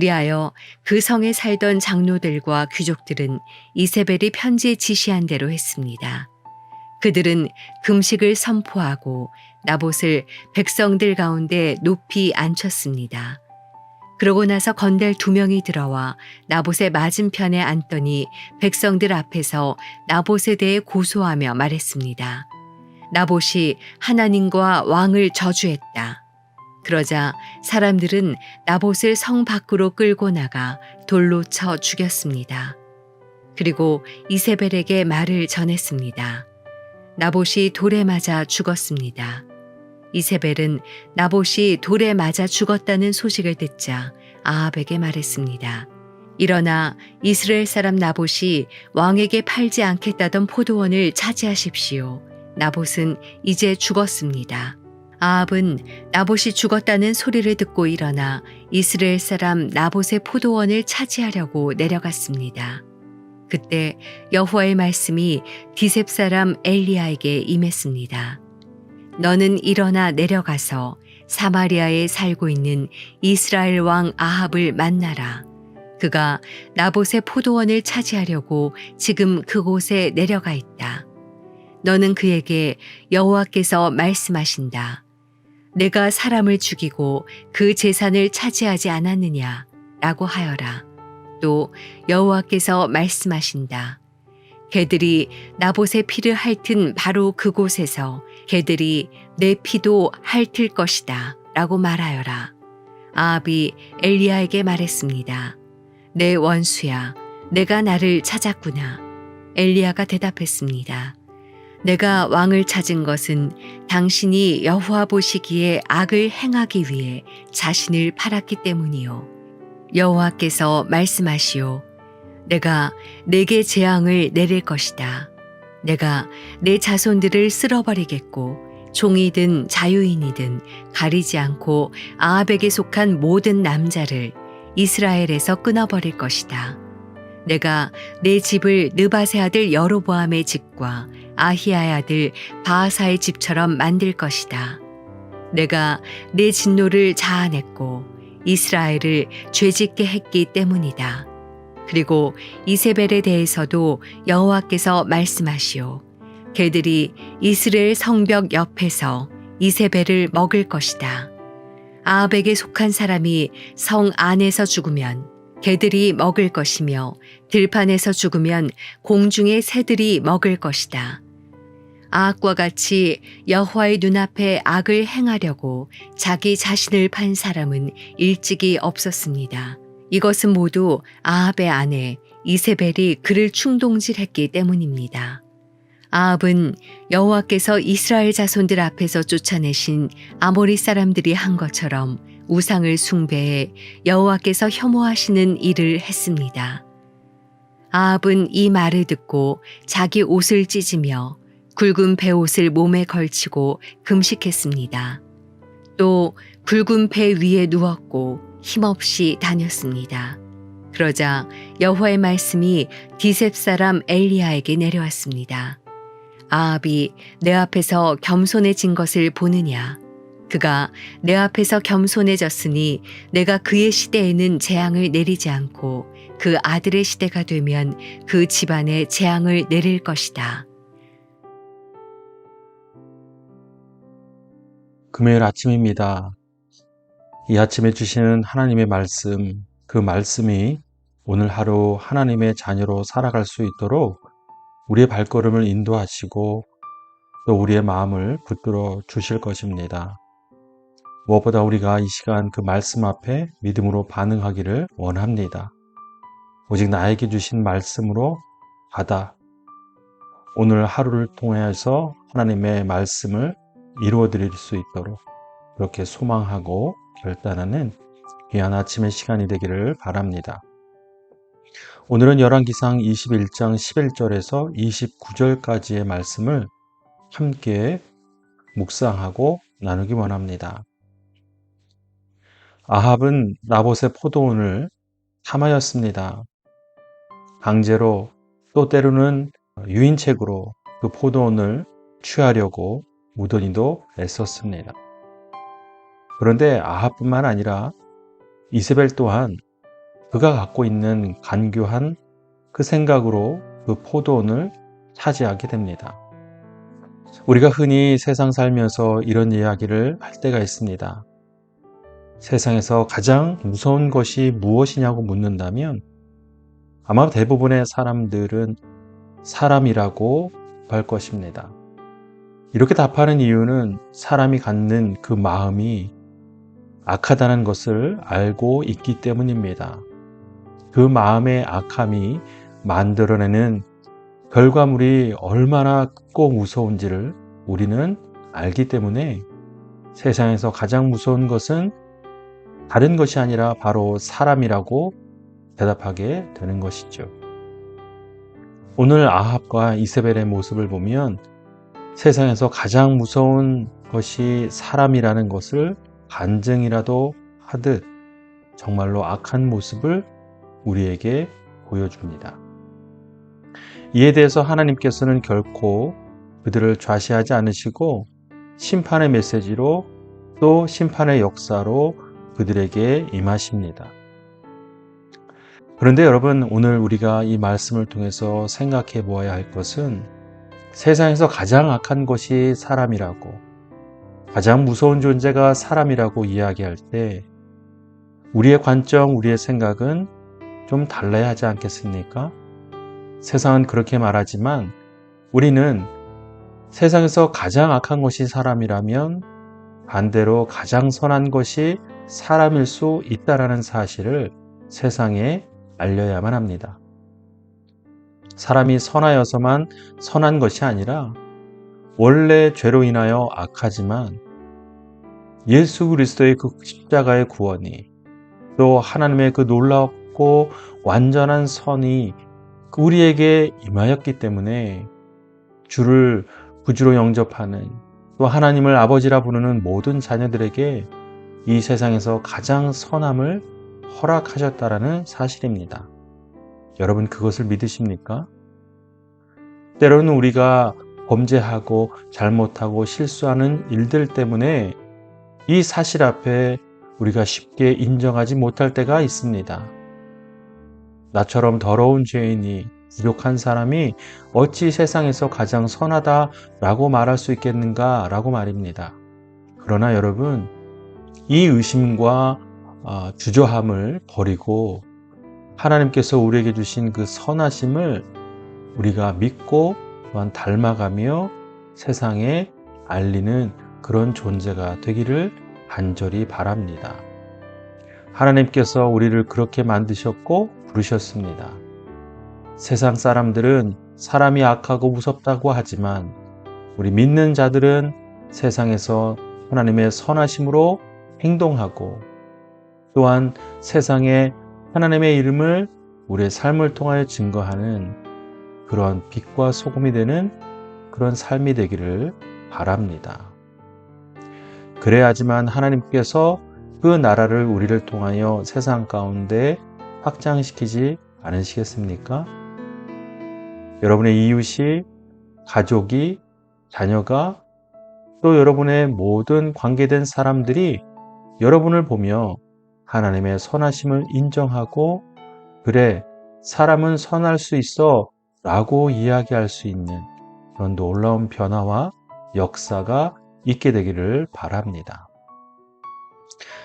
그리하여 그 성에 살던 장로들과 귀족들은 이세벨이 편지에 지시한 대로 했습니다. 그들은 금식을 선포하고 나봇을 백성들 가운데 높이 앉혔습니다. 그러고 나서 건달 2명이 들어와 나봇의 맞은편에 앉더니 백성들 앞에서 나봇에 대해 고소하며 말했습니다. 나봇이 하나님과 왕을 저주했다. 그러자 사람들은 나봇을 성 밖으로 끌고 나가 돌로 쳐 죽였습니다. 그리고 이세벨에게 말을 전했습니다. 나봇이 돌에 맞아 죽었습니다. 이세벨은 나봇이 돌에 맞아 죽었다는 소식을 듣자 아합에게 말했습니다. 일어나 이스라엘 사람 나봇이 왕에게 팔지 않겠다던 포도원을 차지하십시오. 나봇은 이제 죽었습니다. 아합은 나봇이 죽었다는 소리를 듣고 일어나 이스라엘 사람 나봇의 포도원을 차지하려고 내려갔습니다. 그때 여호와의 말씀이 디셉 사람 엘리야에게 임했습니다. 너는 일어나 내려가서 사마리아에 살고 있는 이스라엘 왕 아합을 만나라. 그가 나봇의 포도원을 차지하려고 지금 그곳에 내려가 있다. 너는 그에게 여호와께서 말씀하신다. 내가 사람을 죽이고 그 재산을 차지하지 않았느냐? 라고 하여라. 또 여호와께서 말씀하신다. 개들이 나봇의 피를 핥은 바로 그곳에서 개들이 내 피도 핥을 것이다. 라고 말하여라. 아합이 엘리야에게 말했습니다. 내 원수야, 내가 나를 찾았구나. 엘리야가 대답했습니다. 내가 왕을 찾은 것은 당신이 여호와 보시기에 악을 행하기 위해 자신을 팔았기 때문이요. 여호와께서 말씀하시오. 내가 내게 재앙을 내릴 것이다. 내가 내 자손들을 쓸어버리겠고 종이든 자유인이든 가리지 않고 아합에게 속한 모든 남자를 이스라엘에서 끊어버릴 것이다. 내가 내 집을 느밧의 아들 여로보암의 집과 아히야의 아들 바하사의 집처럼 만들 것이다. 내가 내 진노를 자아냈고 이스라엘을 죄짓게 했기 때문이다. 그리고 이세벨에 대해서도 여호와께서 말씀하시오. 개들이 이스라엘 성벽 옆에서 이세벨을 먹을 것이다. 아합에게 속한 사람이 성 안에서 죽으면 개들이 먹을 것이며 들판에서 죽으면 공중의 새들이 먹을 것이다. 아합과 같이 여호와의 눈앞에 악을 행하려고 자기 자신을 판 사람은 일찍이 없었습니다. 이것은 모두 아합의 아내 이세벨이 그를 충동질했기 때문입니다. 아합은 여호와께서 이스라엘 자손들 앞에서 쫓아내신 아모리 사람들이 한 것처럼 우상을 숭배해 여호와께서 혐오하시는 일을 했습니다. 아합은 이 말을 듣고 자기 옷을 찢으며 굵은 베옷을 몸에 걸치고 금식했습니다. 또 굵은 배 위에 누웠고 힘없이 다녔습니다. 그러자 여호와의 말씀이 디셉 사람 엘리야에게 내려왔습니다. 아합이 내 앞에서 겸손해진 것을 보느냐? 그가 내 앞에서 겸손해졌으니 내가 그의 시대에는 재앙을 내리지 않고 그 아들의 시대가 되면 그 집안에 재앙을 내릴 것이다. 금요일 아침입니다. 이 아침에 주시는 하나님의 말씀, 그 말씀이 오늘 하루 하나님의 자녀로 살아갈 수 있도록 우리의 발걸음을 인도하시고 또 우리의 마음을 붙들어 주실 것입니다. 무엇보다 우리가 이 시간 그 말씀 앞에 믿음으로 반응하기를 원합니다. 오직 나에게 주신 말씀으로 받아 오늘 하루를 통해서 하나님의 말씀을 이루어 드릴 수 있도록 그렇게 소망하고 결단하는 귀한 아침의 시간이 되기를 바랍니다. 오늘은 열왕기상 21장 11절에서 29절까지의 말씀을 함께 묵상하고 나누기 원합니다. 아합은 나봇의 포도원을 탐하였습니다. 강제로 또 때로는 유인책으로 그 포도원을 취하려고 무더니도 애썼습니다. 그런데 아합뿐만 아니라 이세벨 또한 그가 갖고 있는 간교한 그 생각으로 그 포도원을 차지하게 됩니다. 우리가 흔히 세상 살면서 이런 이야기를 할 때가 있습니다. 세상에서 가장 무서운 것이 무엇이냐고 묻는다면 아마 대부분의 사람들은 사람이라고 할 것입니다. 이렇게 답하는 이유는 사람이 갖는 그 마음이 악하다는 것을 알고 있기 때문입니다. 그 마음의 악함이 만들어내는 결과물이 얼마나 크고 무서운지를 우리는 알기 때문에 세상에서 가장 무서운 것은 다른 것이 아니라 바로 사람이라고 대답하게 되는 것이죠. 오늘 아합과 이세벨의 모습을 보면 세상에서 가장 무서운 것이 사람이라는 것을 간증이라도 하듯 정말로 악한 모습을 우리에게 보여줍니다. 이에 대해서 하나님께서는 결코 그들을 좌시하지 않으시고 심판의 메시지로 또 심판의 역사로 그들에게 임하십니다. 그런데 여러분, 오늘 우리가 이 말씀을 통해서 생각해 보아야 할 것은 세상에서 가장 악한 것이 사람이라고, 가장 무서운 존재가 사람이라고 이야기할 때 우리의 관점, 우리의 생각은 좀 달라야 하지 않겠습니까? 세상은 그렇게 말하지만 우리는 세상에서 가장 악한 것이 사람이라면 반대로 가장 선한 것이 사람일 수 있다라는 사실을 세상에 알려야만 합니다. 사람이 선하여서만 선한 것이 아니라 원래 죄로 인하여 악하지만 예수 그리스도의 그 십자가의 구원이 또 하나님의 그 놀랍고 완전한 선이 우리에게 임하였기 때문에 주를 구주로 영접하는 또 하나님을 아버지라 부르는 모든 자녀들에게 이 세상에서 가장 선함을 허락하셨다라는 사실입니다. 여러분, 그것을 믿으십니까? 때로는 우리가 범죄하고 잘못하고 실수하는 일들 때문에 이 사실 앞에 우리가 쉽게 인정하지 못할 때가 있습니다. 나처럼 더러운 죄인이, 부족한 사람이 어찌 세상에서 가장 선하다라고 말할 수 있겠는가라고 말입니다. 그러나 여러분, 이 의심과 주저함을 버리고 하나님께서 우리에게 주신 그 선하심을 우리가 믿고 또한 닮아가며 세상에 알리는 그런 존재가 되기를 간절히 바랍니다. 하나님께서 우리를 그렇게 만드셨고 부르셨습니다. 세상 사람들은 사람이 악하고 무섭다고 하지만 우리 믿는 자들은 세상에서 하나님의 선하심으로 행동하고 또한 세상에 하나님의 이름을 우리의 삶을 통하여 증거하는 그런 빛과 소금이 되는 그런 삶이 되기를 바랍니다. 그래야지만 하나님께서 그 나라를 우리를 통하여 세상 가운데 확장시키지 않으시겠습니까? 여러분의 이웃이, 가족이, 자녀가 또 여러분의 모든 관계된 사람들이 여러분을 보며 하나님의 선하심을 인정하고 그래, 사람은 선할 수 있어 라고 이야기할 수 있는 그런 놀라운 변화와 역사가 있게 되기를 바랍니다.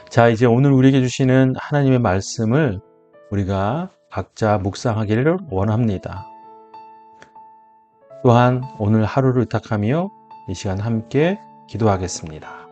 자, 이제 오늘 우리에게 주시는 하나님의 말씀을 우리가 각자 묵상하기를 원합니다. 또한 오늘 하루를 의탁하며 이 시간 함께 기도하겠습니다.